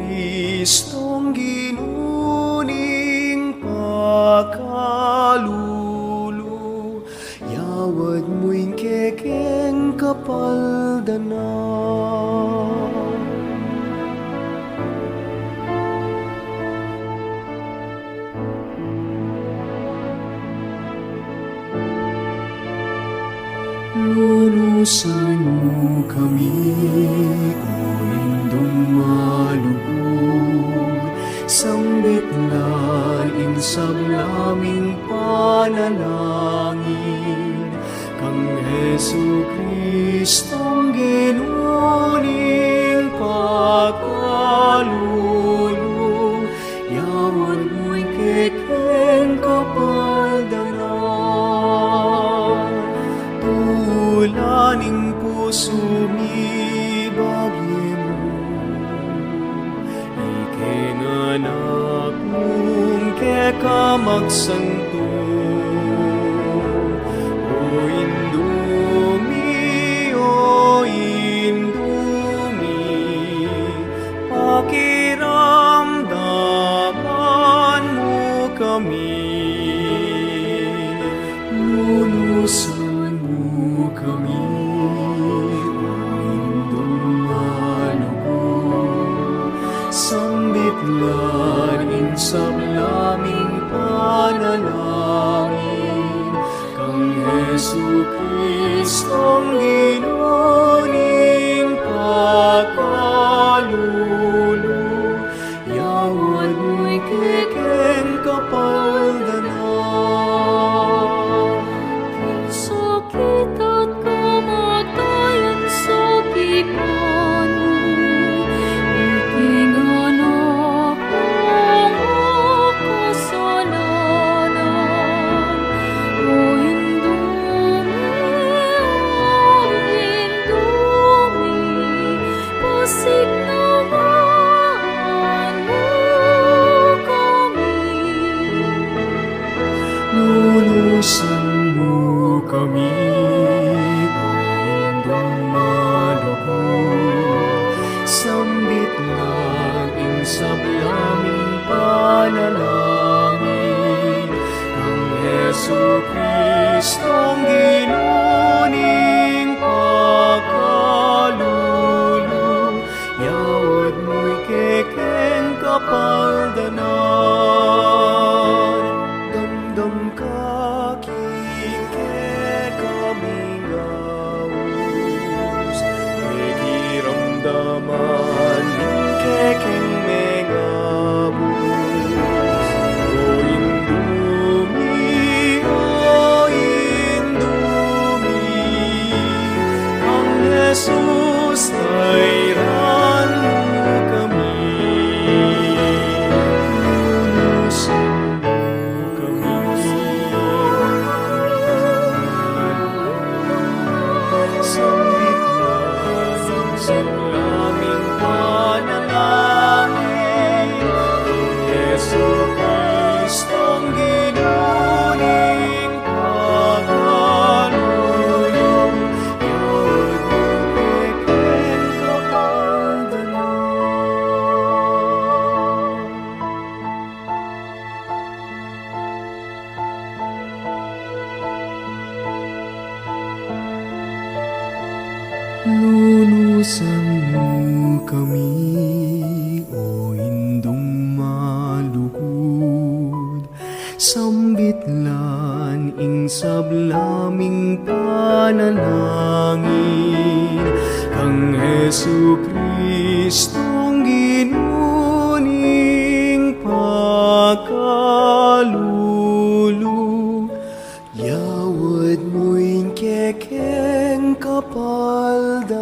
Kristong ginuning pakalulu, yawad mo'y kekeng kapaldanan. Lulusan mo kami, o indong malugod, sambitlain sa laming panalangin, kang Hesu Kristong ginuning pakalulu, yawad mo'y kekeng kapaldanan. Tulaning puso mi bagye mo, ikinganak mong kekamagsanto. O Indumi, pakiramdaman mo kami. Lulusan mo kami, o indong malugod, sambitlain sa laming panalangin, kang Hesu Kristong ginuning pakalulu, yawad mo'y kekeng kapaldanan. Sakit at kamatayan sa pipan mo, ikinganak ang kasalanan. O Indumi, pasignawan mo kami. Lulusan mo kami, o indong malugod, sambitlain sa laming panalangin, kang Hesu Kristong ginuning pakalulu, yawad mo'y kekeng kapaldanan. Damdam ka kaming awus, ikiramdaman ng kekeng megabus. O Indumi, ang Jesus tayran mo kami. Lulusan mo kami, sambitlain sa laming panalangin, kang Hesu Kristong ginuning pakalulu, yawad mo'y kekeng kapaldanan. Lulusan mo kami, o indong malugod, sambitlan ing sablaming panalangin, kang Hesu Kristong ginuning pakalulu, yawad mo'y kekeng kapaldanan.